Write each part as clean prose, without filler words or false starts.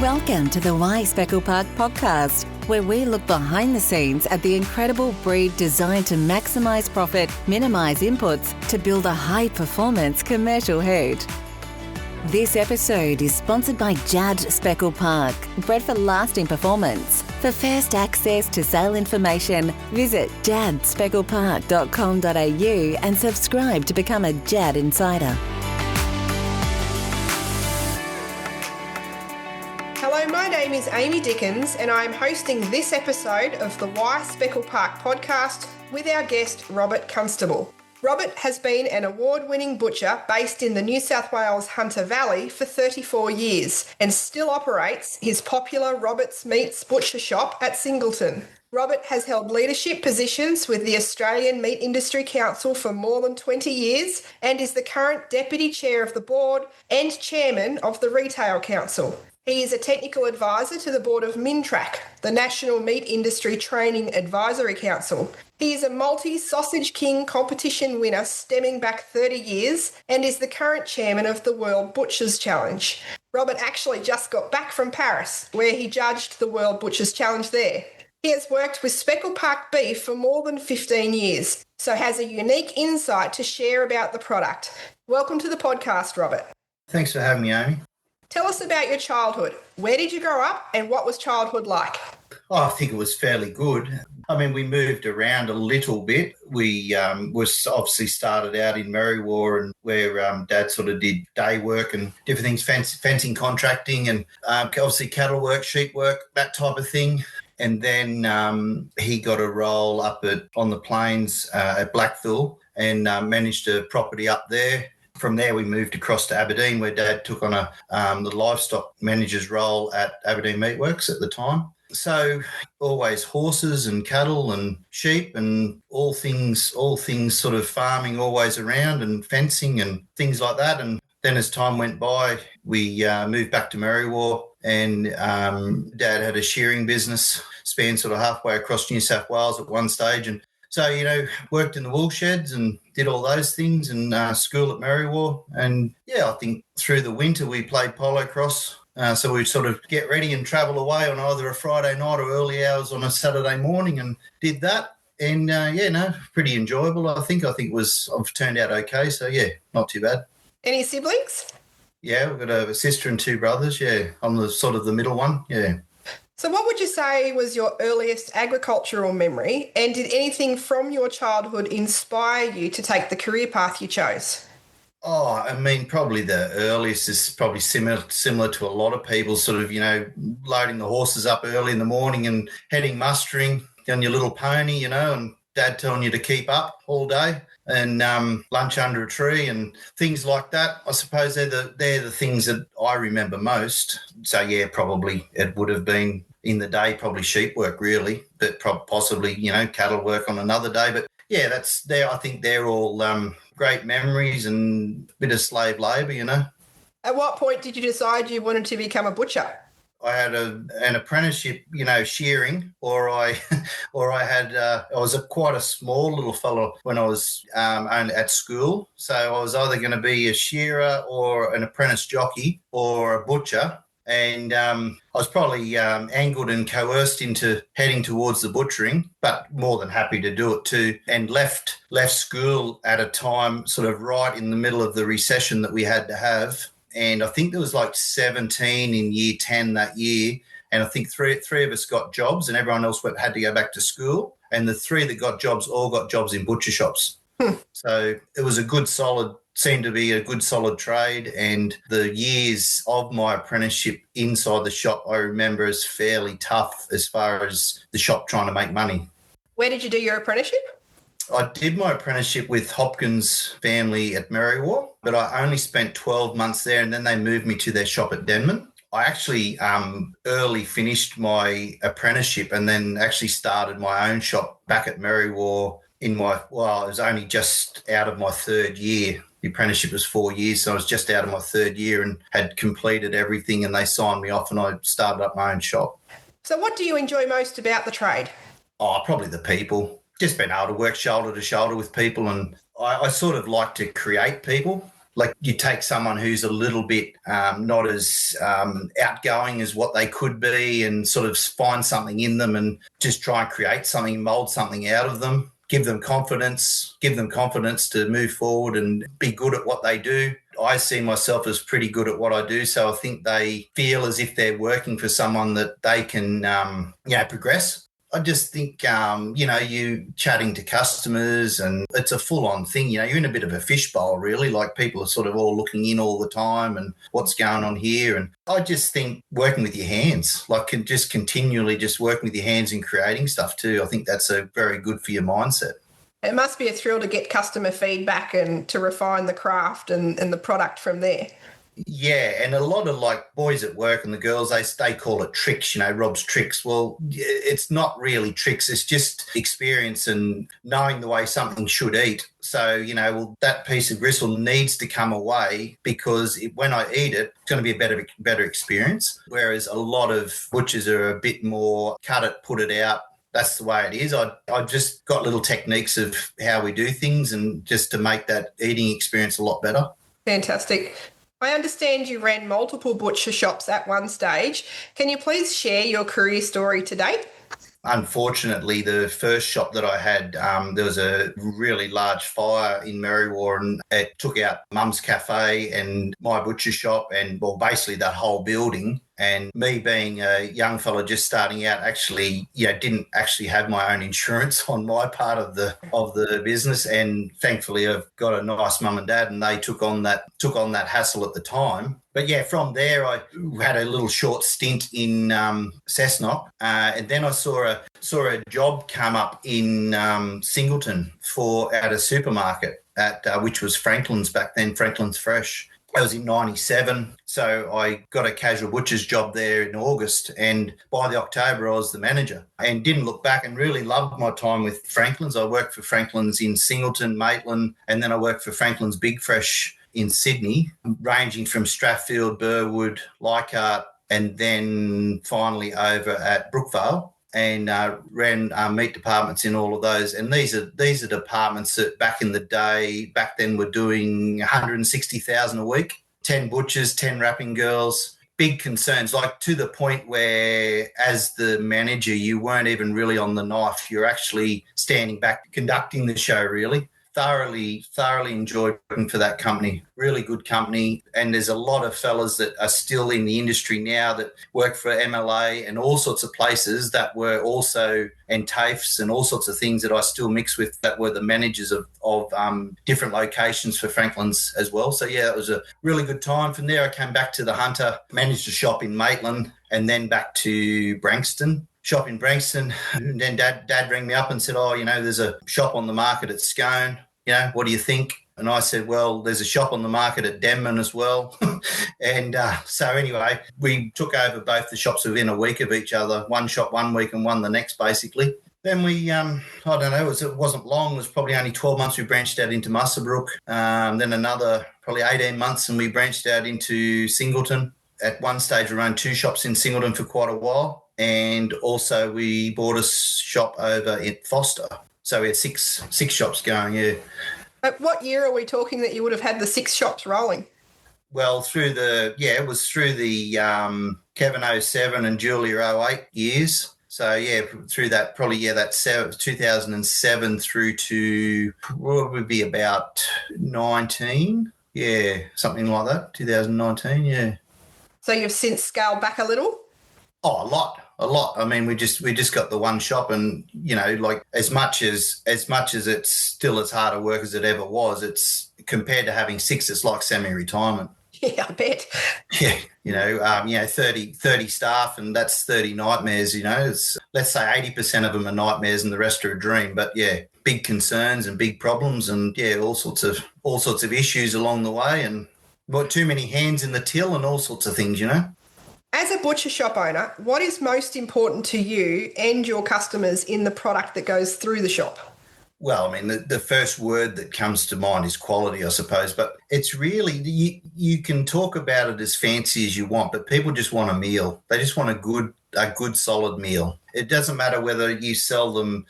Welcome to the Speckle Park podcast, where we look behind the scenes at the incredible breed designed to maximise profit, minimise inputs to build a high-performance commercial herd. This episode is sponsored by Speckle Park, bred for lasting performance. For first access to sale information, visit jadspecklepark.com.au and subscribe to become a Jad Insider. Hello, my name is Amy Dickens and I am hosting this episode of the Speckle Park podcast with our guest Robert Constable. Robert has been an award-winning butcher based in the New South Wales Hunter Valley for 34 years and still operates his popular Robert's Meats butcher shop at Singleton. Robert has held leadership positions with the Australian Meat Industry Council for more than 20 years and is the current Deputy Chair of the Board and Chairman of the Retail Council. He is a technical advisor to the Board of MINTRAC, the National Meat Industry Training Advisory Council. He is a multi-Sausage King competition winner stemming back 30 years and is the current chairman of the World Butchers Challenge. Robert actually just got back from Paris, where he judged the World Butchers Challenge there. He has worked with Speckle Park beef for more than 15 years, so has a unique insight to share about the product. Welcome to the podcast, Robert. Thanks for having me, Amy. Tell us about your childhood. Where did you grow up and what was childhood like? I think it was fairly good. I mean, we moved around a little bit. We was obviously started out in Merriwa and where Dad sort of did day work and different things, fencing, contracting and obviously cattle work, sheep work, that type of thing. And then he got a role up on the plains at Blackville and managed a property up there. From there, we moved across to Aberdeen, where Dad took on the livestock manager's role at Aberdeen Meatworks at the time. So always horses and cattle and sheep and all things sort of farming always around and fencing and things like that. And then as time went by, we moved back to Merriwa and Dad had a shearing business spanned sort of halfway across New South Wales at one stage. And so, worked in the wool sheds and did all those things and school at Merriwa. And, I think through the winter we played polo cross. So we'd sort of get ready and travel away on either a Friday night or early hours on a Saturday morning and did that. And, pretty enjoyable, I think. I've turned out okay. So, not too bad. Any siblings? Yeah, we've got a sister and two brothers, I'm the sort of the middle one, So what would you say was your earliest agricultural memory, and did anything from your childhood inspire you to take the career path you chose? Oh, I mean, probably the earliest is probably similar to a lot of people, sort of, loading the horses up early in the morning and heading mustering on your little pony, and Dad telling you to keep up all day and lunch under a tree and things like that. I suppose they're the things that I remember most. So, probably it would have been in the day, probably sheep work really, but possibly, cattle work on another day. But, that's there. I think they're all great memories and a bit of slave labour, At what point did you decide you wanted to become a butcher? I had an apprenticeship, shearing, or I was quite a small little fellow when I was at school. So I was either going to be a shearer or an apprentice jockey or a butcher. And I was probably angled and coerced into heading towards the butchering, but more than happy to do it too. And left school at a time sort of right in the middle of the recession that we had to have. And I think there was like 17 in year 10 that year. And I think three of us got jobs and everyone else had to go back to school. And the three that got jobs all got jobs in butcher shops. So it was seemed to be a good solid trade. And the years of my apprenticeship inside the shop, I remember as fairly tough as far as the shop trying to make money. Where did you do your apprenticeship? I did my apprenticeship with Hopkins family at Merriwa, but I only spent 12 months there and then they moved me to their shop at Denman. I actually early finished my apprenticeship and then actually started my own shop back at Merriwa I was only just out of my third year. The apprenticeship was 4 years, so I was just out of my third year and had completed everything and they signed me off and I started up my own shop. So what do you enjoy most about the trade? Oh, probably the people. Just being able to work shoulder to shoulder with people, and I sort of like to create people. Like you take someone who's a little bit not as outgoing as what they could be and sort of find something in them and just try and create something, mould something out of them, give them confidence to move forward and be good at what they do. I see myself as pretty good at what I do, so I think they feel as if they're working for someone that they can, progress. I just think, you chatting to customers and it's a full-on thing. You're in a bit of a fishbowl, really, like people are sort of all looking in all the time and what's going on here. And I just think working with your hands, just continually just working with your hands and creating stuff too, I think that's a very good for your mindset. It must be a thrill to get customer feedback and to refine the craft and the product from there. Yeah, and a lot of boys at work and the girls, they call it tricks, Rob's tricks. Well, it's not really tricks. It's just experience and knowing the way something should eat. So, that piece of gristle needs to come away because when I eat it, it's going to be a better experience. Whereas a lot of butchers are a bit more cut it, put it out. That's the way it is. I've just got little techniques of how we do things and just to make that eating experience a lot better. Fantastic. I understand you ran multiple butcher shops at one stage. Can you please share your career story to date? Unfortunately, the first shop that I had, there was a really large fire in Merriwa and it took out Mum's Cafe and my butcher shop and, basically that whole building. And me being a young fella just starting out, actually, didn't actually have my own insurance on my part of the business. And thankfully, I've got a nice mum and dad, and they took on that hassle at the time. But yeah, from there, I had a little short stint in Cessnock, and then I saw a job come up in Singleton at a supermarket which was Franklin's back then, Franklin's Fresh. I was in 97, so I got a casual butcher's job there in August, and by the October I was the manager and didn't look back and really loved my time with Franklin's. I worked for Franklin's in Singleton, Maitland, and then I worked for Franklin's Big Fresh in Sydney, ranging from Strathfield, Burwood, Leichhardt, and then finally over at Brookvale. And ran meat departments in all of those. And these are departments that back then were doing 160,000 a week, 10 butchers, 10 wrapping girls, big concerns, to the point where as the manager, you weren't even really on the knife. You're actually standing back, conducting the show, really. Thoroughly enjoyed working for that company. Really good company. And there's a lot of fellas that are still in the industry now that work for MLA and all sorts of places that were also, and TAFEs and all sorts of things that I still mix with, that were the managers of different locations for Franklin's as well. So yeah, it was a really good time. From there, I came back to the Hunter, managed a shop in Maitland, and then back to Branxton. Shop in Branxton, and then Dad rang me up and said, there's a shop on the market at Scone. What do you think? And I said, well, there's a shop on the market at Denman as well. And so anyway, we took over both the shops within a week of each other, one shop 1 week and one the next, basically. Then we, it wasn't long. It was probably only 12 months we branched out into Muswellbrook. Then another probably 18 months and we branched out into Singleton. At one stage, we ran 2 shops in Singleton for quite a while. And also we bought a shop over at Forster. So we had six shops going, yeah. At what year are we talking that you would have had the 6 shops rolling? Well, it was through the Kevin 07 and Julia 08 years. So, yeah, through that, probably, that's 2007 through to probably be about 19. Yeah, something like that, 2019, yeah. So you've since scaled back a little? Oh, a lot. I mean, we just got the one shop, and as much as it's still as hard a work as it ever was, it's compared to having 6, it's like semi-retirement. Yeah, I bet. Yeah, 30 staff, and that's 30 nightmares. It's, let's say 80% of them are nightmares, and the rest are a dream. But yeah, big concerns and big problems, and yeah, all sorts of issues along the way, and too many hands in the till, and all sorts of things. As a butcher shop owner, what is most important to you and your customers in the product that goes through the shop? Well, I mean, the first word that comes to mind is quality, I suppose, but it's really, you can talk about it as fancy as you want, but people just want a meal. They just want a good solid meal. It doesn't matter whether you sell them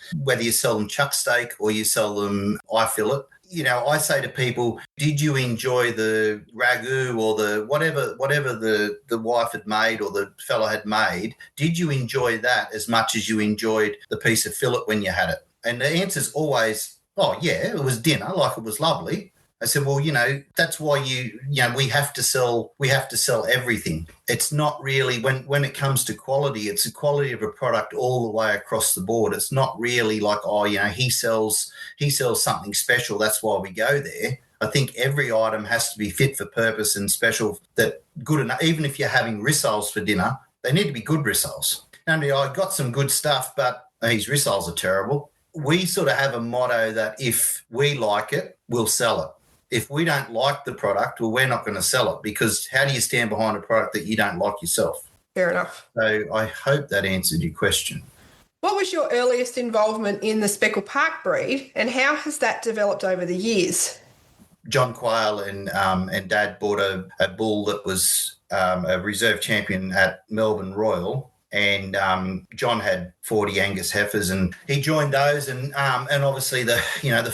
chuck steak or you sell them eye fillet. I say to people, did you enjoy the ragu or the whatever the wife had made or the fella had made? Did you enjoy that as much as you enjoyed the piece of fillet when you had it? And the answer's always, oh, yeah, it was dinner, like it was lovely. I said, well, that's why we have to sell everything. It's not really, when it comes to quality, it's the quality of a product all the way across the board. It's not really like, he sells something special, that's why we go there. I think every item has to be fit for purpose and special, that good enough. Even if you're having rissoles for dinner, they need to be good rissoles. I got some good stuff, but these rissoles are terrible. We sort of have a motto that if we like it, we'll sell it. If we don't like the product, well, we're not going to sell it, because how do you stand behind a product that you don't like yourself? Fair enough. So I hope that answered your question. What was your earliest involvement in the Speckle Park breed, and how has that developed over the years? John Quayle and Dad bought a bull that was a reserve champion at Melbourne Royal. And John had 40 Angus heifers, and he joined those, and obviously the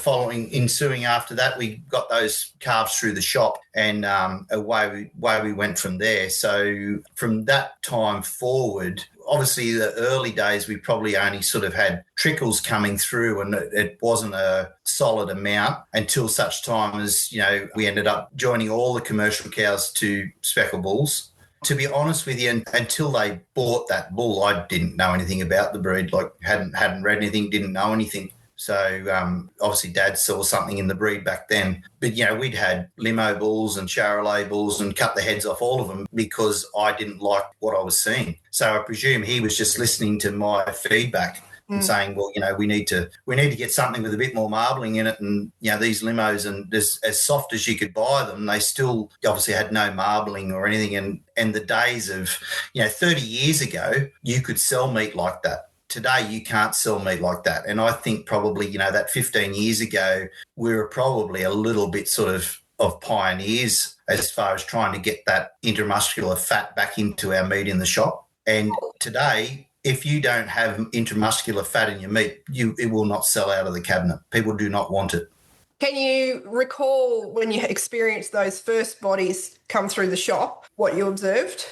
following ensuing after that, we got those calves through the shop, and away we went from there. So from that time forward, obviously the early days we probably only sort of had trickles coming through, and it wasn't a solid amount until such time as we ended up joining all the commercial cows to Speckle bulls. To be honest with you, until they bought that bull, I didn't know anything about the breed, like hadn't read anything, didn't know anything. So obviously Dad saw something in the breed back then. But, we'd had limo bulls and Charolais bulls and cut the heads off all of them because I didn't like what I was seeing. So I presume he was just listening to my feedback and saying, well, we need to get something with a bit more marbling in it. And, these limos, and as soft as you could buy them, they still obviously had no marbling or anything. And the days of, 30 years ago, you could sell meat like that. Today, you can't sell meat like that. And I think probably, that 15 years ago, we were probably a little bit sort of pioneers as far as trying to get that intramuscular fat back into our meat in the shop. And today, if you don't have intramuscular fat in your meat, it will not sell out of the cabinet. People do not want it. Can you recall when you experienced those first bodies come through the shop, what you observed?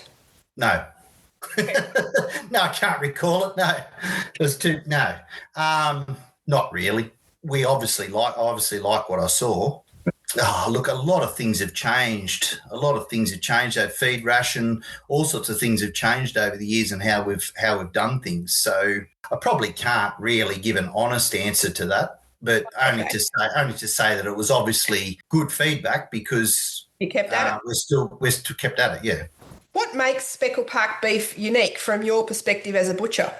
No. No, I can't recall it. No. It was not really. I obviously like what I saw. Oh, look, a lot of things have changed. That feed ration, all sorts of things have changed over the years, and how we've done things. So I probably can't really give an honest answer to that, but only to say that it was obviously good feedback, because you kept at it. We're still kept at it. Yeah. What makes Speckle Park beef unique from your perspective as a butcher?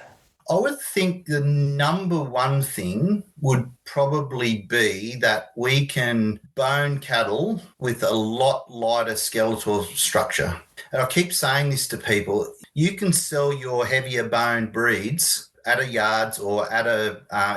I would think the number one thing would probably be that we can bone cattle with a lot lighter skeletal structure. And I keep saying this to people, you can sell your heavier bone breeds at a yards or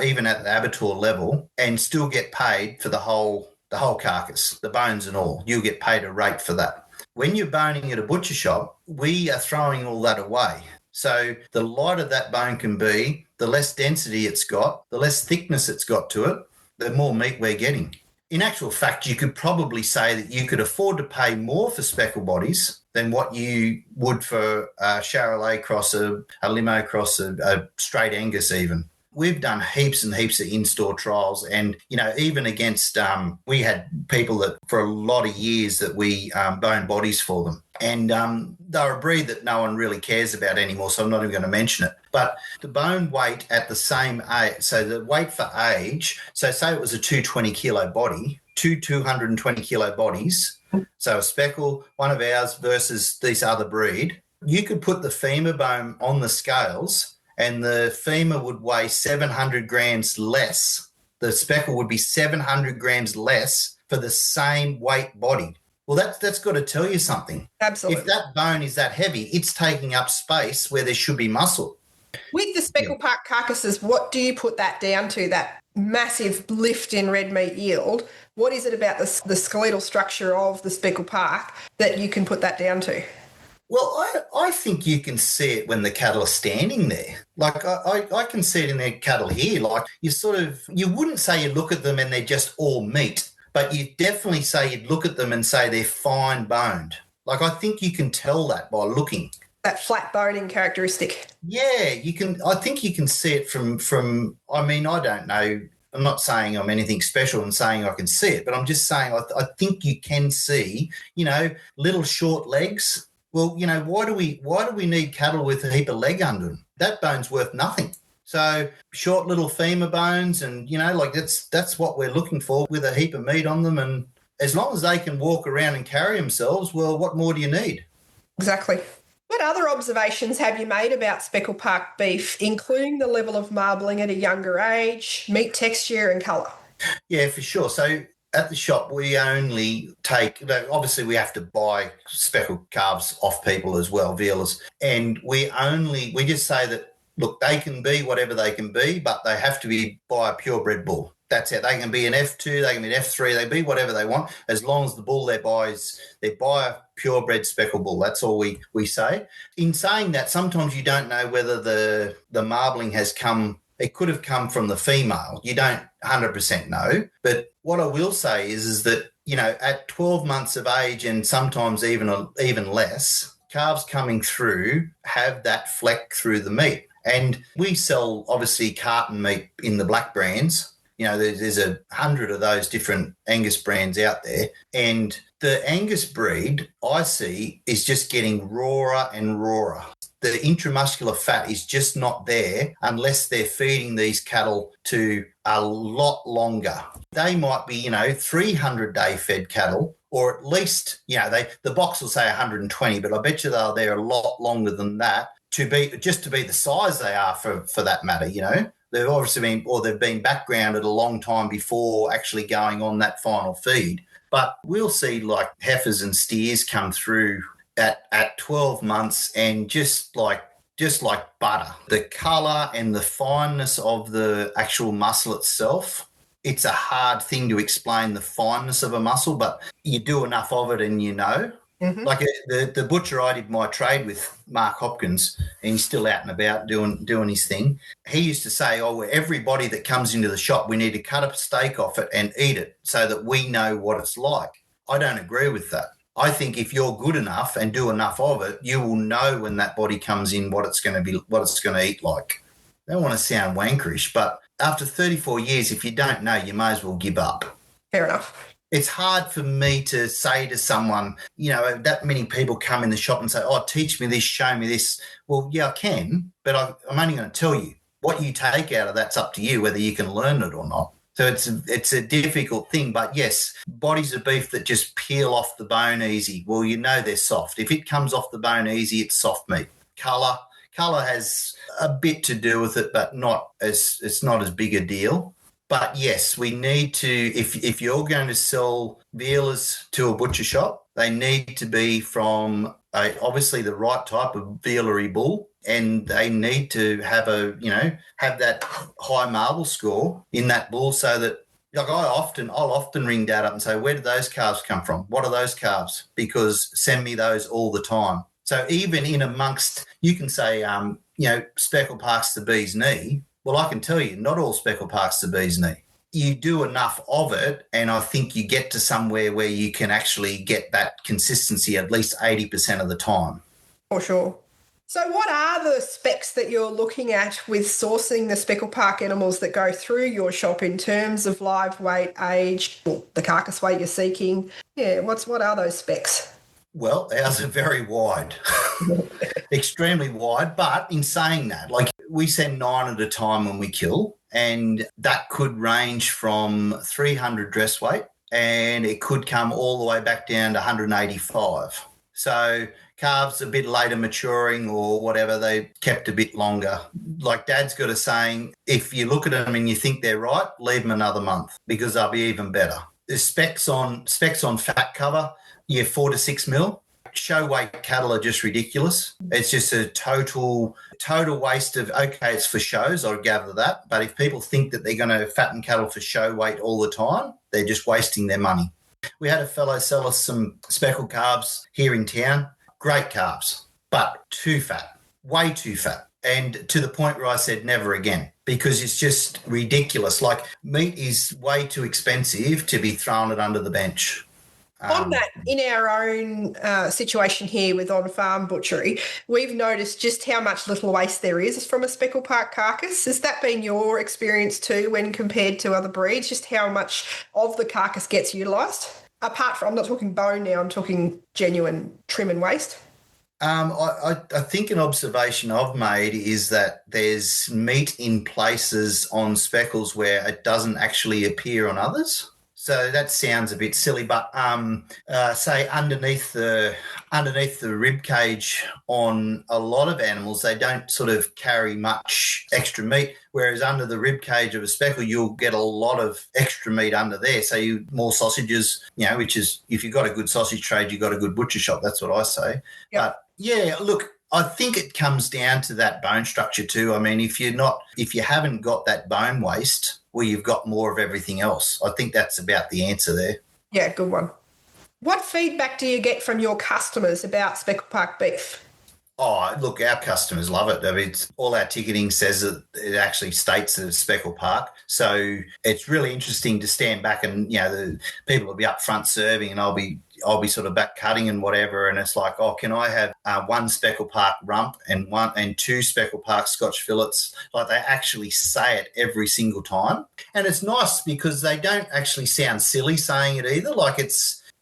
even at the abattoir level and still get paid for the whole carcass, the bones and all. You'll get paid a rate for that. When you're boning at a butcher shop, we are throwing all that away. So the lighter that bone can be, the less density it's got, the less thickness it's got to it, the more meat we're getting. In actual fact, you could probably say that you could afford to pay more for speckle bodies than what you would for a Charolais cross, a limo cross, a straight Angus even. We've done heaps and heaps of in-store trials, and, even against, we had people that for a lot of years that we boned bodies for them. And they're a breed that no one really cares about anymore, so I'm not even going to mention it. But the bone weight at the same age, so the weight for age, so say it was a 220 kilo body, 220 kilo bodies, so a speckle, one of ours versus this other breed, you could put the femur bone on the scales and the femur would weigh 700 grams less. The speckle would be 700 grams less for the same weight body. Well, that's got to tell you something. Absolutely. If that bone is that heavy, it's taking up space where there should be muscle. With the Speckle Park carcasses, what do you put that down to, that massive lift in red meat yield? What is it about the skeletal structure of the Speckle Park that you can put that down to? Well, I think you can see it when the cattle are standing there. Like I can see it in their cattle here. Like you wouldn't say you look at them and they're just all meat, but you definitely say you'd look at them and say they're fine boned. Like, I think you can tell that by looking. That flat boning characteristic. Yeah, you can. I think you can see it from. I mean, I don't know. I'm not saying I'm anything special and saying I can see it, but I'm just saying I think you can see, little short legs. Well, why do we need cattle with a heap of leg under them? That bone's worth nothing. So short little femur bones, and that's what we're looking for with a heap of meat on them. And as long as they can walk around and carry themselves, well, what more do you need? Exactly. What other observations have you made about Speckle Park beef, including the level of marbling at a younger age, meat texture and colour? Yeah, for sure. So at the shop, we only take, obviously we have to buy speckled calves off people as well, vealers, and we just say that, look, they can be whatever they can be, but they have to be by a purebred bull. That's it. They can be an F2, they can be an F3, they can be whatever they want, as long as the bull they buy a purebred speckled bull. That's all we say. In saying that, sometimes you don't know whether the marbling has come, it could have come from the female. You don't 100% know. But what I will say is that, at 12 months of age and sometimes even less, calves coming through have that fleck through the meat. And we sell, obviously, carton meat in the black brands. There's 100 of those different Angus brands out there. And the Angus breed, I see, is just getting rawer and rawer. The intramuscular fat is just not there unless they're feeding these cattle to a lot longer. They might be, 300-day fed cattle, or at least, the box will say 120, but I bet you they're there a lot longer than that to be the size they are for that matter, They've obviously they've been backgrounded a long time before actually going on that final feed. But we'll see like heifers and steers come through at 12 months and just like butter. The colour and the fineness of the actual muscle itself, it's a hard thing to explain the fineness of a muscle, but you do enough of it and you know. Mm-hmm. Like the butcher I did my trade with, Mark Hopkins, and he's still out and about doing his thing. He used to say, everybody that comes into the shop, we need to cut a steak off it and eat it so that we know what it's like. I don't agree with that. I think if you're good enough and do enough of it, you will know when that body comes in what it's going to eat like. I don't want to sound wankerish, but after 34 years, if you don't know, you may as well give up. Fair enough. It's hard for me to say to someone, that many people come in the shop and say, teach me this, show me this. Well, yeah, I can, but I'm only going to tell you. What you take out of that's up to you, whether you can learn it or not. So it's a difficult thing. But, yes, bodies of beef that just peel off the bone easy, well, they're soft. If it comes off the bone easy, it's soft meat. Colour has a bit to do with it, but it's not as big a deal. But, yes, we need to, if you're going to sell vealers to a butcher shop, they need to be from obviously the right type of vealery bull, and they need to have have that high marble score in that bull so that, like, I'll often ring Dad up and say, where did those calves come from? What are those calves? Because send me those all the time. So even in amongst, you can say, Speckle Park's the bee's knee. Well, I can tell you, not all Speckle Park's the bee's knee. You do enough of it, and I think you get to somewhere where you can actually get that consistency at least 80% of the time. For sure. So what are the specs that you're looking at with sourcing the Speckle Park animals that go through your shop in terms of live weight, age, the carcass weight you're seeking? Yeah, what are those specs? Well, ours are very wide, extremely wide. But in saying that, like, we send 9 at a time when we kill, and that could range from 300 dress weight, and it could come all the way back down to 185. So calves a bit later maturing or whatever, they kept a bit longer. Like Dad's got a saying, if you look at them and you think they're right, leave them another month because they'll be even better. There's specs on fat cover. 4 to 6 mil. Show weight cattle are just ridiculous. It's just a total waste of, it's for shows, I gather that. But if people think that they're going to fatten cattle for show weight all the time, they're just wasting their money. We had a fellow sell us some speckled calves here in town. Great calves, but too fat, way too fat. And to the point where I said never again, because it's just ridiculous. Like, meat is way too expensive to be thrown it under the bench. On that, in our own situation here with on-farm butchery, we've noticed just how much little waste there is from a Speckle Park carcass. Has that been your experience too when compared to other breeds, just how much of the carcass gets utilised? Apart from, I'm not talking bone now, I'm talking genuine trim and waste. I think an observation I've made is that there's meat in places on speckles where it doesn't actually appear on others. So that sounds a bit silly, but say underneath the rib cage on a lot of animals, they don't sort of carry much extra meat, whereas under the rib cage of a speckle, you'll get a lot of extra meat under there. So more sausages, which is, if you've got a good sausage trade, you've got a good butcher shop. That's what I say. Yep. But yeah, look, I think it comes down to that bone structure too. I mean, if you haven't got that bone waste, well, you've got more of everything else. I think that's about the answer there. Yeah, good one. What feedback do you get from your customers about Speckle Park beef? Oh, look, our customers love it. I mean, all our ticketing says that it actually states that it's Speckle Park. So it's really interesting to stand back and, the people will be up front serving and I'll be sort of back cutting and whatever. And it's like, oh, can I have one Speckle Park rump and two Speckle Park Scotch fillets? Like, they actually say it every single time. And it's nice because they don't actually sound silly saying it either. Like,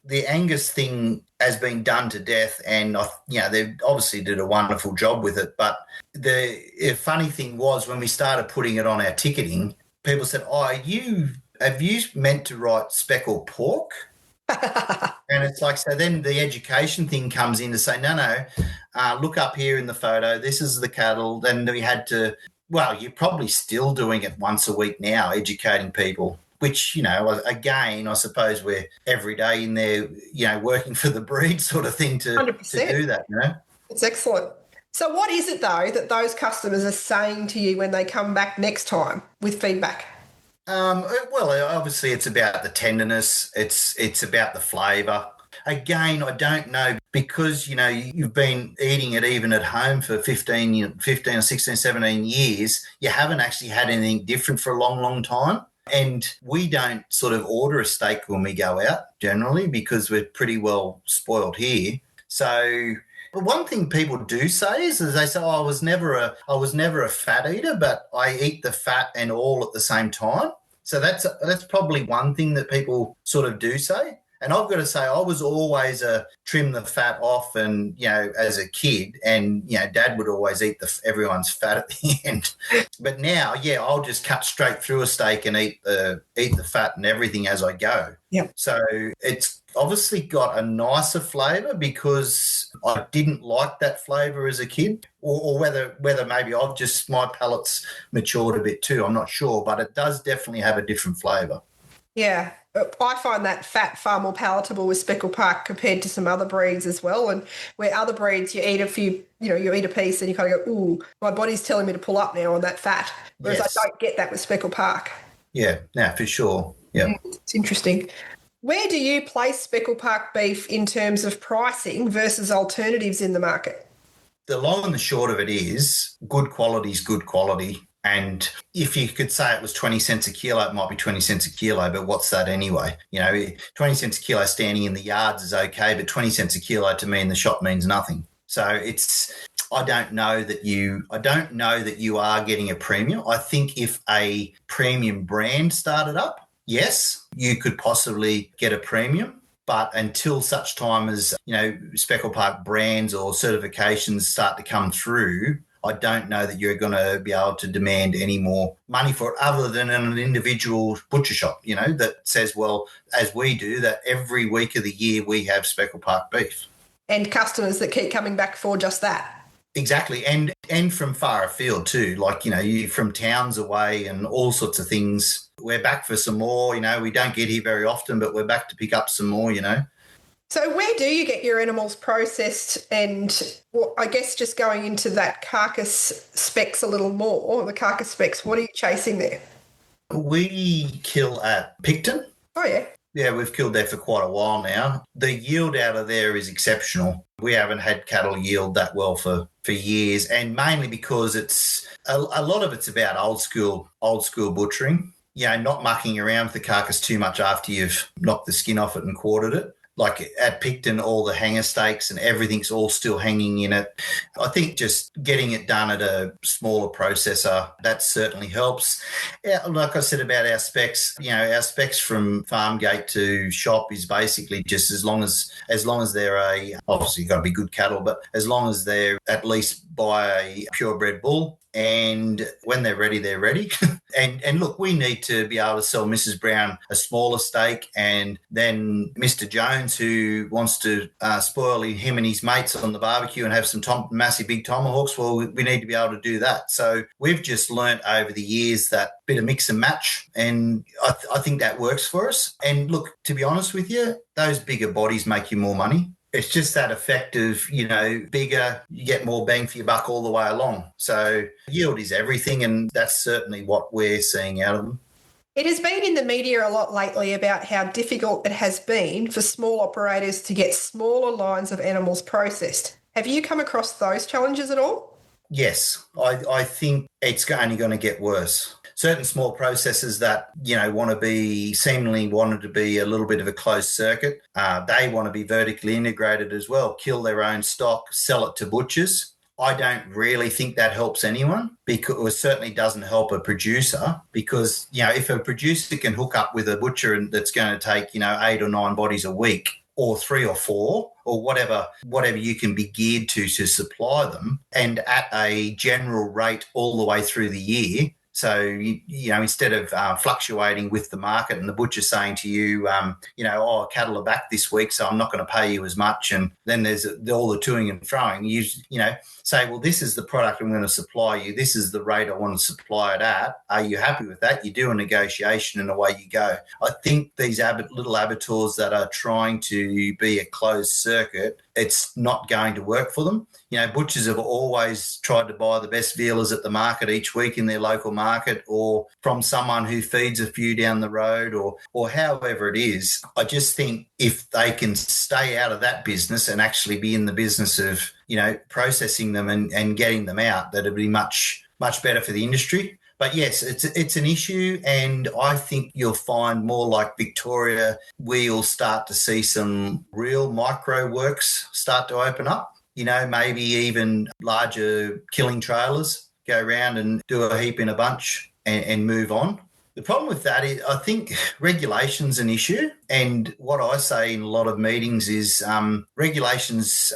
the Angus thing has been done to death, and they obviously did a wonderful job with it. But the funny thing was, when we started putting it on our ticketing, people said, "Oh, have you meant to write Speckle Pork?" And it's like, so then the education thing comes in to say, no, look up here in the photo. This is the cattle. Then we had to. Well, you're probably still doing it once a week now, educating people. Which, again, I suppose we're every day in there, working for the breed sort of thing to do that, It's excellent. So what is it, though, that those customers are saying to you when they come back next time with feedback? Well, obviously it's about the tenderness. It's about the flavour. Again, I don't know, because, you've been eating it even at home for 15 or 16, 17 years, you haven't actually had anything different for a long, long time. And we don't sort of order a steak when we go out generally, because we're pretty well spoiled here. So one thing people do say is they say, I was never a fat eater, but I eat the fat and all at the same time. So that's probably one thing that people sort of do say. And I've got to say, I was always a trim the fat off, and, as a kid, and, Dad would always eat everyone's fat at the end. But now, I'll just cut straight through a steak and eat the fat and everything as I go. Yeah. So it's obviously got a nicer flavour, because I didn't like that flavour as a kid, or whether maybe my palate's matured a bit too. I'm not sure, but it does definitely have a different flavour. Yeah. I find that fat far more palatable with Speckle Park compared to some other breeds as well. And where other breeds, you eat a few, you eat a piece and you kind of go, ooh, my body's telling me to pull up now on that fat. Whereas I don't get that with Speckle Park. Yeah, for sure. Yeah. It's interesting. Where do you place Speckle Park beef in terms of pricing versus alternatives in the market? The long and the short of it is, good quality is good quality. And if you could say it was 20 cents a kilo, it might be 20 cents a kilo, but what's that anyway? 20 cents a kilo standing in the yards is okay, but 20 cents a kilo to me in the shop means nothing. So I don't know that you are getting a premium. I think if a premium brand started up, yes, you could possibly get a premium. But until such time as, Speckle Park brands or certifications start to come through, I don't know that you're going to be able to demand any more money for it, other than in an individual butcher shop, that says, well, as we do, that every week of the year we have Speckle Park beef. And customers that keep coming back for just that. Exactly. And from far afield too, like, you from towns away and all sorts of things. We're back for some more, we don't get here very often, but we're back to pick up some more, So where do you get your animals processed? And I guess just going into that carcass specs a little more, the carcass specs, what are you chasing there? We kill at Picton. Oh, yeah. Yeah, we've killed there for quite a while now. The yield out of there is exceptional. We haven't had cattle yield that well for years, and mainly because it's a lot of it's about old school butchering. Not mucking around with the carcass too much after you've knocked the skin off it and quartered it. Like at Picton, all the hanger steaks and everything's all still hanging in it. I think just getting it done at a smaller processor, that certainly helps. Yeah, like I said about our specs, our specs from farm gate to shop is basically just as long as they're obviously got to be good cattle, but as long as they're at least by a purebred bull. And when they're ready, they're ready. and look, we need to be able to sell Mrs. Brown a smaller steak, and then Mr. Jones, who wants to spoil him and his mates on the barbecue and have some massive big tomahawks, well, we need to be able to do that. So we've just learnt over the years that bit of mix and match, and I think that works for us. And look, to be honest with you, those bigger bodies make you more money. It's just that effect of, bigger, you get more bang for your buck all the way along. So yield is everything, and that's certainly what we're seeing out of them. It has been in the media a lot lately about how difficult it has been for small operators to get smaller lines of animals processed. Have you come across those challenges at all? Yes, I think it's only going to get worse. Certain small processors that, seemingly wanted to be a little bit of a closed circuit, they want to be vertically integrated as well, kill their own stock, sell it to butchers. I don't really think that helps anyone, because it certainly doesn't help a producer, because, if a producer can hook up with a butcher that's going to take, 8 or 9 bodies a week, or 3 or 4, or whatever you can be geared to supply them, and at a general rate all the way through the year. So, instead of fluctuating with the market and the butcher saying to you, cattle are back this week, so I'm not going to pay you as much. And then there's all the toing and froing. You say, well, this is the product I'm going to supply you. This is the rate I want to supply it at. Are you happy with that? You do a negotiation and away you go. I think these little abattoirs that are trying to be a closed circuit, it's not going to work for them. Butchers have always tried to buy the best vealers at the market each week in their local market, or from someone who feeds a few down the road, or however it is. I just think if they can stay out of that business and actually be in the business of, processing them and getting them out, that'd be much, much better for the industry. But yes, it's an issue, and I think you'll find more like Victoria, we'll start to see some real micro works start to open up. Maybe even larger killing trailers go around and do a heap in a bunch and move on. The problem with that is I think regulation's an issue, and what I say in a lot of meetings is regulations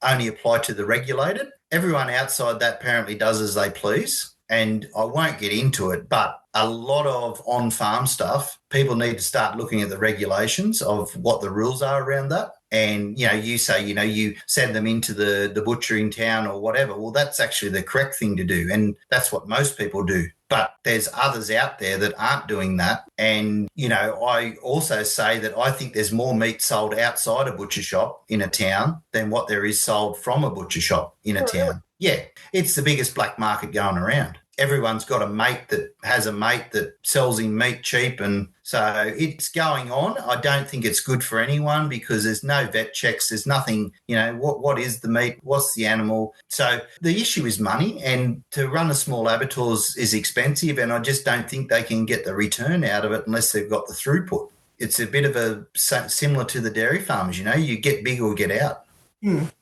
only apply to the regulated. Everyone outside that apparently does as they please. And I won't get into it, but a lot of on-farm stuff, people need to start looking at the regulations of what the rules are around that. And, you say, you send them into the butcher in town or whatever. Well, that's actually the correct thing to do. And that's what most people do. But there's others out there that aren't doing that. And, I also say that I think there's more meat sold outside a butcher shop in a town than what there is sold from a butcher shop in a town. Yeah, it's the biggest black market going around. Everyone's got a mate that has a mate that sells him meat cheap, and so it's going on. I don't think it's good for anyone because there's no vet checks. There's nothing, what is the meat? What's the animal? So the issue is money, and to run a small abattoir is expensive, and I just don't think they can get the return out of it unless they've got the throughput. It's a bit of a similar to the dairy farmers, you get big or get out.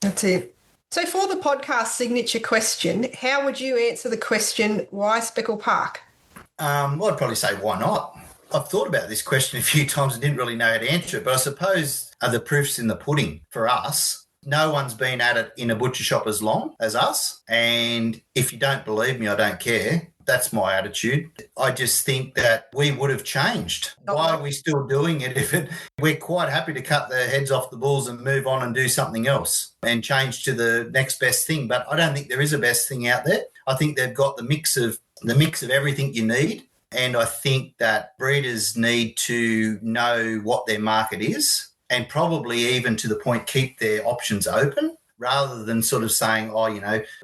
That's it. So for the podcast signature question, how would you answer the question, why Speckle Park? I'd probably say, why not? I've thought about this question a few times and didn't really know how to answer it, but I suppose the proof's in the pudding for us. No one's been at it in a butcher shop as long as us, and if you don't believe me, I don't care. That's my attitude. I just think that we would have changed. Why are we still doing it? We're quite happy to cut the heads off the bulls and move on and do something else and change to the next best thing. But I don't think there is a best thing out there. I think they've got the mix of everything you need. And I think that breeders need to know what their market is, and probably even to the point keep their options open, rather than sort of saying,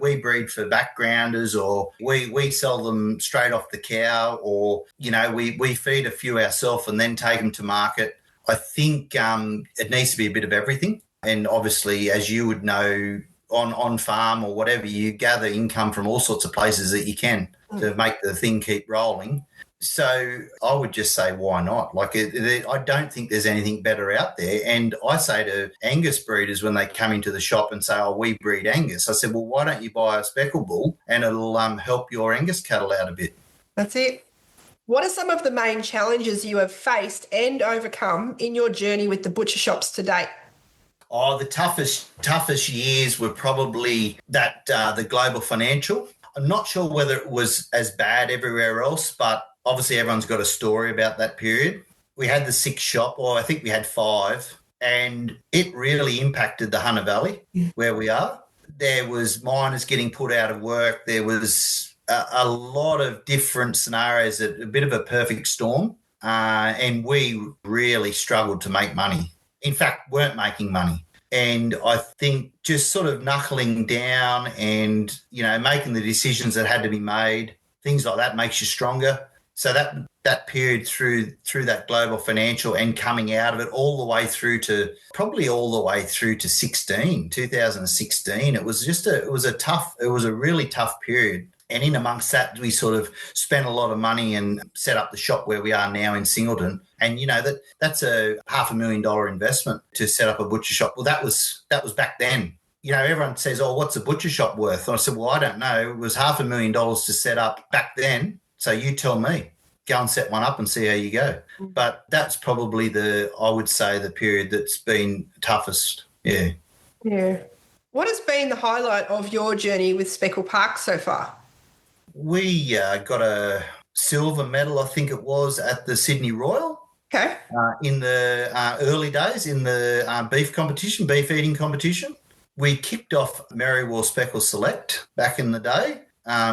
we breed for backgrounders, or we sell them straight off the cow, or, we feed a few ourselves and then take them to market. I think it needs to be a bit of everything. And obviously, as you would know, on farm or whatever, you gather income from all sorts of places that you can to make the thing keep rolling. So I would just say, why not? Like, I don't think there's anything better out there. And I say to Angus breeders when they come into the shop and say, oh, we breed Angus, I said, well, why don't you buy a speckled bull and it'll help your Angus cattle out a bit. That's it. What are some of the main challenges you have faced and overcome in your journey with the butcher shops to date? Oh, the toughest years were probably the global financial. I'm not sure whether it was as bad everywhere else, but obviously everyone's got a story about that period. We had the 6th shop, or I think we had 5, and it really impacted the Hunter Valley where we are. There was miners getting put out of work. There was a lot of different scenarios, a bit of a perfect storm, and we really struggled to make money. In fact, weren't making money. And I think just sort of knuckling down and, making the decisions that had to be made, things like that makes you stronger. So that period through that global financial and coming out of it all the way through to 2016, it was a really tough period. And in amongst that, we sort of spent a lot of money and set up the shop where we are now in Singleton. And, that's a $500,000 investment to set up a butcher shop. Well, that was back then. Everyone says, oh, what's a butcher shop worth? And I said, well, I don't know. It was $500,000 to set up back then. So you tell me. Go and set one up and see how you go. But that's probably I would say, the period that's been toughest. Yeah. Yeah. What has been the highlight of your journey with Speckle Park so far? We got a silver medal, I think it was, at the Sydney Royal. Okay. In the early days in the beef eating competition. We kicked off Merriwell Speckle Select back in the day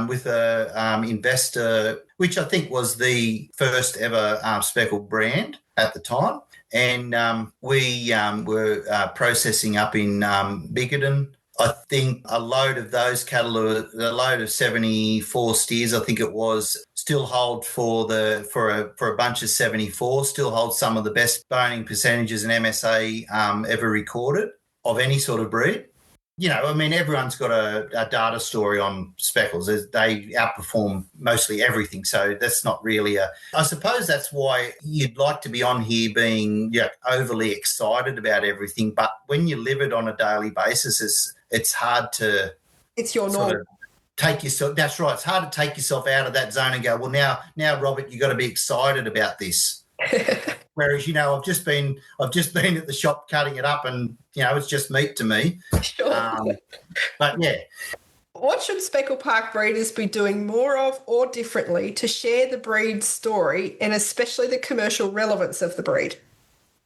with a investor, which I think was the first ever speckle brand at the time. And we were processing up in Bickerton. I think a load of those cattle, a load of 74 steers, I think it was, still hold for a bunch of 74, still hold some of the best boning percentages in MSA ever recorded of any sort of breed. Everyone's got a data story on speckles. They outperform mostly everything. So that's not really I suppose that's why you'd like to be on here being overly excited about everything. But when you live it on a daily basis, it's hard to... It's your norm. Take yourself... That's right. It's hard to take yourself out of that zone and go, well, now Robert, you've got to be excited about this. Whereas, I've just been at the shop cutting it up and, it's just meat to me. Sure. But, yeah. What should Speckle Park breeders be doing more of or differently to share the breed's story and especially the commercial relevance of the breed?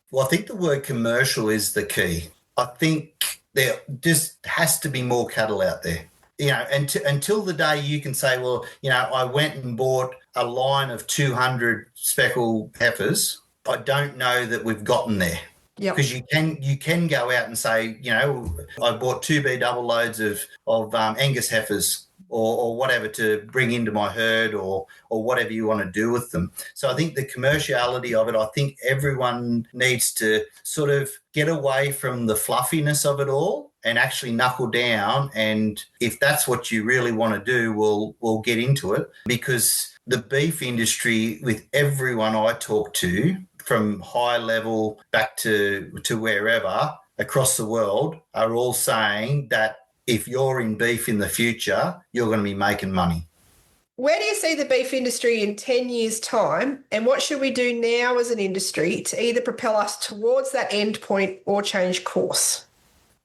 Well, I think the word commercial is the key. I think there just has to be more cattle out there. Until the day you can say, well, I went and bought a line of 200 speckle heifers, I don't know that we've gotten there. Yep. Because you can go out and say, I bought 2B double loads of Angus heifers or whatever to bring into my herd or whatever you want to do with them. So I think the commerciality of it, I think everyone needs to sort of get away from the fluffiness of it all and actually knuckle down. And if that's what you really want to do, we'll get into it, because the beef industry, with everyone I talk to, from high level back to wherever across the world, are all saying that if you're in beef in the future, you're going to be making money. Where do you see the beef industry in 10 years' time, and what should we do now as an industry to either propel us towards that end point or change course?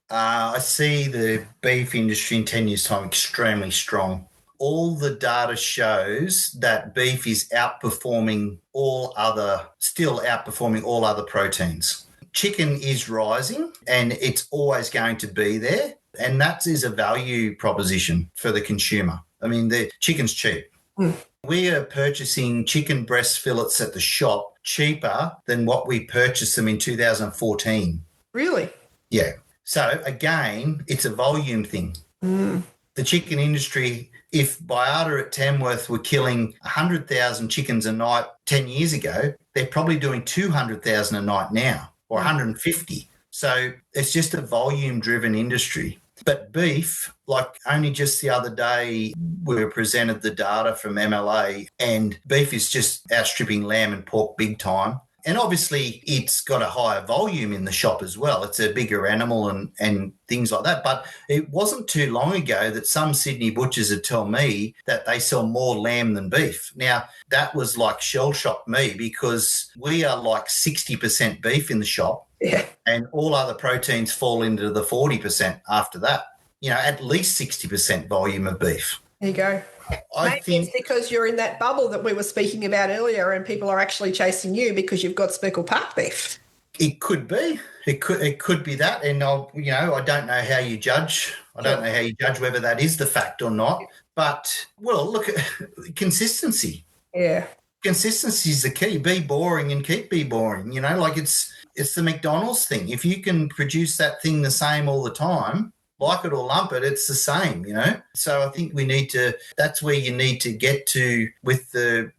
I see the beef industry in 10 years' time extremely strong. All the data shows that beef is outperforming all other proteins. Chicken is rising and it's always going to be there. And that is a value proposition for the consumer. I mean, the chicken's cheap. We are purchasing chicken breast fillets at the shop cheaper than what we purchased them in 2014. Really? Yeah. So, again, it's a volume thing. The chicken industry, if Baiada at Tamworth were killing 100,000 chickens a night 10 years ago, they're probably doing 200,000 a night now or 150. So it's just a volume-driven industry. But beef, like only just the other day, we were presented the data from MLA, and beef is just outstripping lamb and pork big time. And obviously it's got a higher volume in the shop as well. It's a bigger animal and things like that. But it wasn't too long ago that some Sydney butchers would tell me that they sell more lamb than beef. Now, that was like shell-shocked me because we are like 60% beef in the shop. Yeah. And all other proteins fall into the 40% after that. You know, at least 60% volume of beef. There you go. Maybe it's because you're in that bubble that we were speaking about earlier and people are actually chasing you because you've got Speckle Park beef. It could be. It could be that. And, I don't know how you judge. I don't know how you judge whether that is the fact or not. But, well, look at consistency. Yeah. Consistency is the key. Be boring and keep be boring. You know, like it's the McDonald's thing. If you can produce that thing the same all the time, like it or lump it, it's the same, you know. So I think that's where you need to get to with a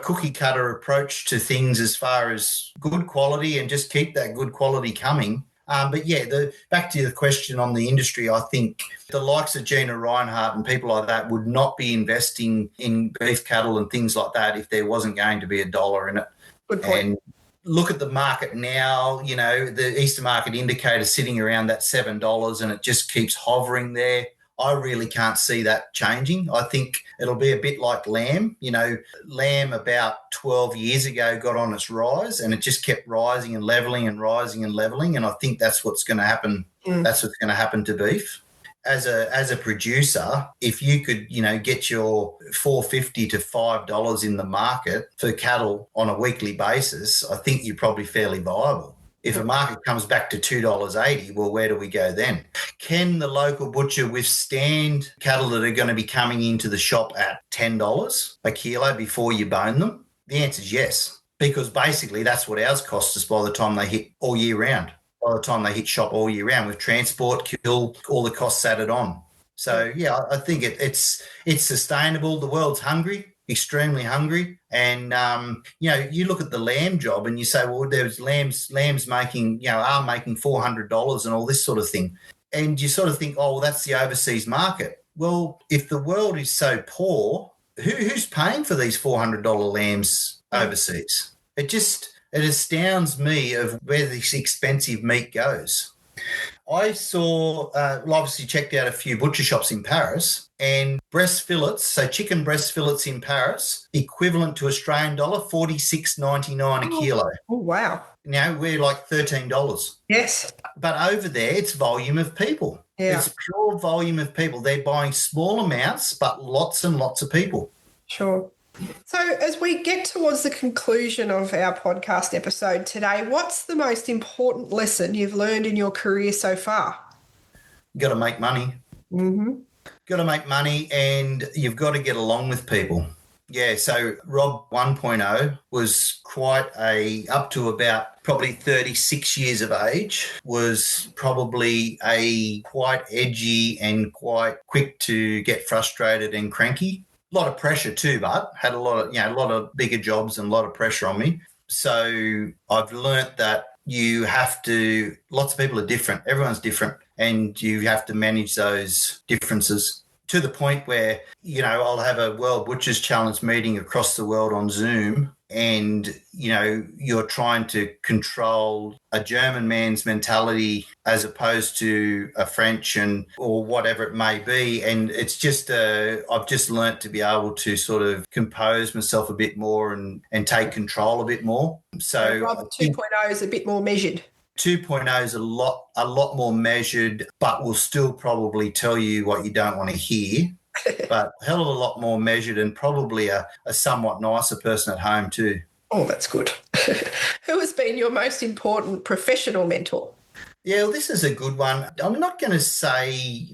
cookie cutter approach to things as far as good quality and just keep that good quality coming. But yeah, back to the question on the industry, I think the likes of Gina Reinhardt and people like that would not be investing in beef cattle and things like that if there wasn't going to be a dollar in it. Good point. And look at the market now, you know, the Easter market indicator sitting around that $7 and it just keeps hovering there. I really can't see that changing. I think it'll be a bit like lamb. You know, lamb about 12 years ago got on its rise and it just kept rising and levelling and rising and levelling. And I think that's what's going to happen. That's what's going to happen to beef. As a producer, if you could, you know, get your $4.50 to $5 in the market for cattle on a weekly basis, I think you're probably fairly viable. If a market comes back to $2.80, well, where do we go then? Can the local butcher withstand cattle that are going to be coming into the shop at $10 a kilo before you bone them? The answer is yes, because basically that's what ours cost us by the time they hit all year round. By the time they hit shop all year round with transport, kill, all the costs added on. So, yeah, I think it's sustainable. The world's hungry, extremely hungry. And, you look at the lamb job and you say, well, there's lambs making, are making $400 and all this sort of thing. And you sort of think, oh, well, that's the overseas market. Well, if the world is so poor, who's paying for these $400 lambs overseas? It astounds me of where this expensive meat goes. I saw, obviously checked out a few butcher shops in Paris and breast fillets, so chicken breast fillets in Paris, equivalent to Australian dollar, $46.99 a kilo. Oh, wow. Now we're like $13. Yes. But over there, it's volume of people. Yeah. It's pure volume of people. They're buying small amounts, but lots and lots of people. Sure. So as we get towards the conclusion of our podcast episode today, what's the most important lesson you've learned in your career so far? You've got to make money. Mm-hmm. Got to make money and you've got to get along with people. Yeah, so Rob 1.0 was up to about probably 36 years of age, was probably a quite edgy and quite quick to get frustrated and cranky. A lot of pressure too, but had a lot of bigger jobs and a lot of pressure on me. So I've learnt that lots of people are different. Everyone's different and you have to manage those differences to the point where, I'll have a World Butchers Challenge meeting across the world on Zoom and, you're trying to control a German man's mentality as opposed to a French or whatever it may be. And it's just, I've just learnt to be able to sort of compose myself a bit more and take control a bit more. So Rob 2.0 is a bit more measured. 2.0 is a lot more measured, but will still probably tell you what you don't want to hear. But a hell of a lot more measured and probably a somewhat nicer person at home too. Oh, that's good. Who has been your most important professional mentor? Yeah, well, this is a good one. I'm not going to say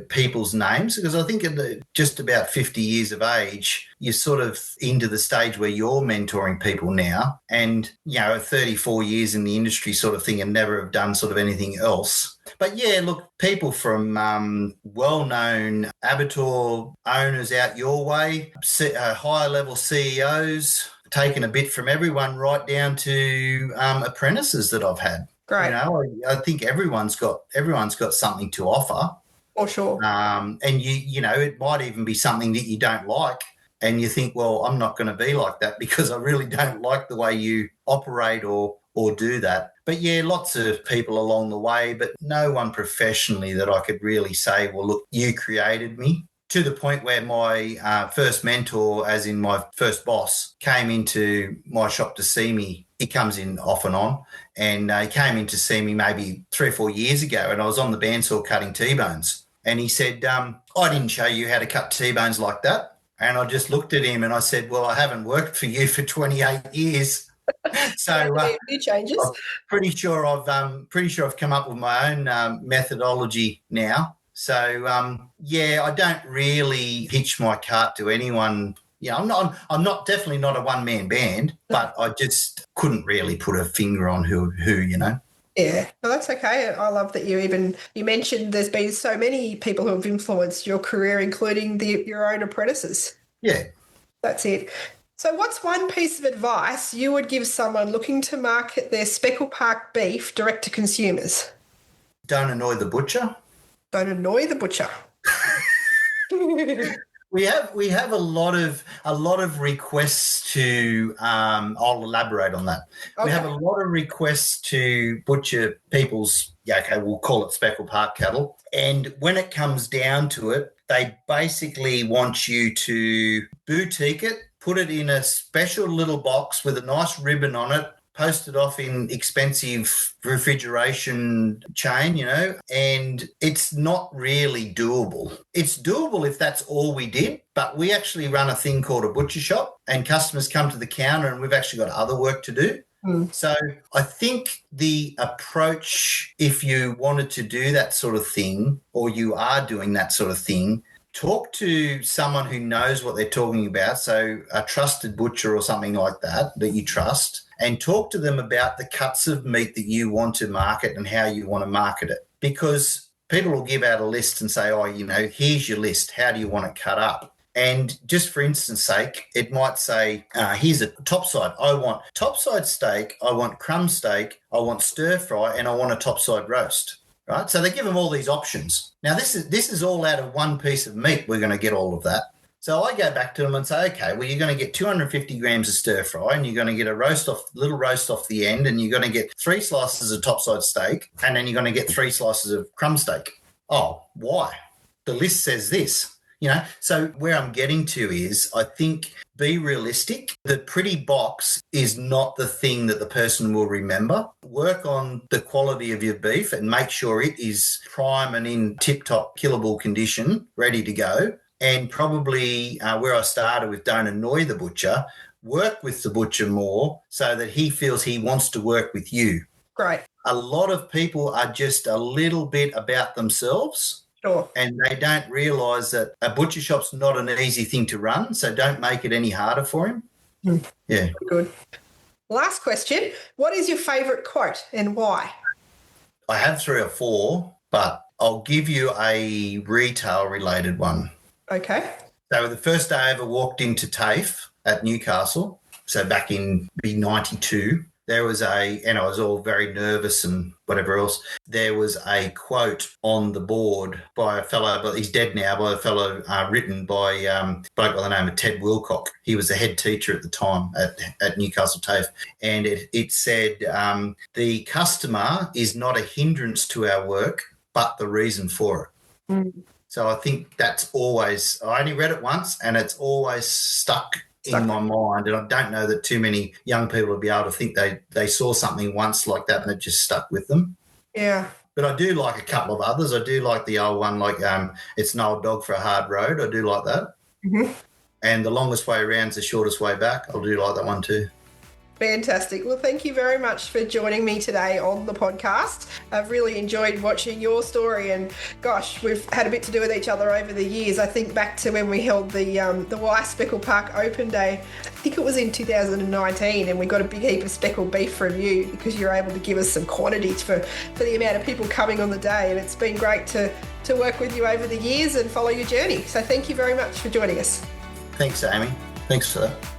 people's names because I think at just about 50 years of age, you're sort of into the stage where you're mentoring people now and, 34 years in the industry sort of thing and never have done sort of anything else. But, yeah, look, people from well-known abattoir owners out your way, higher-level CEOs, taken a bit from everyone right down to apprentices that I've had. Great. I think everyone's got something to offer. For sure. And it might even be something that you don't like, and you think, well, I'm not going to be like that because I really don't like the way you operate or do that. But yeah, lots of people along the way, but no one professionally that I could really say, well, look, you created me. To the point where my first mentor, as in my first boss, came into my shop to see me. He comes in off and on, and he came in to see me maybe 3 or 4 years ago, and I was on the bandsaw cutting T-bones. And he said, I didn't show you how to cut T-bones like that. And I just looked at him and I said, well, I haven't worked for you for 28 years. So a few changes. I'm pretty sure I've come up with my own methodology now. So, I don't really hitch my cart to anyone. I'm not definitely not a one-man band, but I just couldn't really put a finger on who. Yeah, well, that's okay. I love that you mentioned there's been so many people who have influenced your career, including your own apprentices. Yeah. That's it. So what's one piece of advice you would give someone looking to market their Speckle Park beef direct to consumers? Don't annoy the butcher. We have a lot of requests to. I'll elaborate on that. Okay. We have a lot of requests to butcher people's. We'll call it Speckle Park cattle. And when it comes down to it, they basically want you to boutique it, put it in a special little box with a nice ribbon on it, post it off in expensive refrigeration chain, and it's not really doable. It's doable if that's all we did, but we actually run a thing called a butcher shop, and customers come to the counter and we've actually got other work to do. So I think the approach, if you wanted to do that sort of thing, or you are doing that sort of thing, talk to someone who knows what they're talking about, so a trusted butcher or something like that you trust, and talk to them about the cuts of meat that you want to market and how you want to market it. Because people will give out a list and say, here's your list. How do you want it cut up? And just for instance sake, it might say, here's a topside. I want topside steak, I want crumb steak, I want stir fry, and I want a topside roast. Right? So they give them all these options. Now, this is all out of one piece of meat. We're going to get all of that. So I go back to them and say, okay, well, you're going to get 250 grams of stir fry, and you're going to get a little roast off the end, and you're going to get 3 slices of topside steak, and then you're going to get 3 slices of crumb steak. Oh, why? The list says this. So where I'm getting to is, I think, be realistic. The pretty box is not the thing that the person will remember. Work on the quality of your beef and make sure it is prime and in tip-top killable condition, ready to go. And probably where I started with don't annoy the butcher, work with the butcher more so that he feels he wants to work with you. Great. A lot of people are just a little bit about themselves. Sure. And they don't realise that a butcher shop's not an easy thing to run, so don't make it any harder for him. Yeah. Good. Last question. What is your favourite quote and why? I have 3 or 4, but I'll give you a retail-related one. Okay. So the first day I ever walked into TAFE at Newcastle, so back in 92, there was and I was all very nervous and whatever else, there was a quote on the board by a fellow, but he's dead now, by a fellow written by a bloke by the name of Ted Wilcock. He was the head teacher at the time at Newcastle TAFE. And it said, the customer is not a hindrance to our work, but the reason for it. So I think that's always, I only read it once and it's always stuck in my mind, and I don't know that too many young people will be able to think they saw something once like that and it just stuck with them. Yeah. But I do like a couple of others. I do like the old one, like it's an old dog for a hard road. I do like that. Mm-hmm. And the longest way around is the shortest way back. I do like that one too. Fantastic. Well, thank you very much for joining me today on the podcast. I've really enjoyed watching your story, and gosh, we've had a bit to do with each other over the years. I think back to when we held the Y Speckle Park Open Day. I think it was in 2019, and we got a big heap of speckled beef from you because you're able to give us some quantities for the amount of people coming on the day, and it's been great to work with you over the years and follow your journey. So thank you very much for joining us. Thanks, Amy. Thanks for that.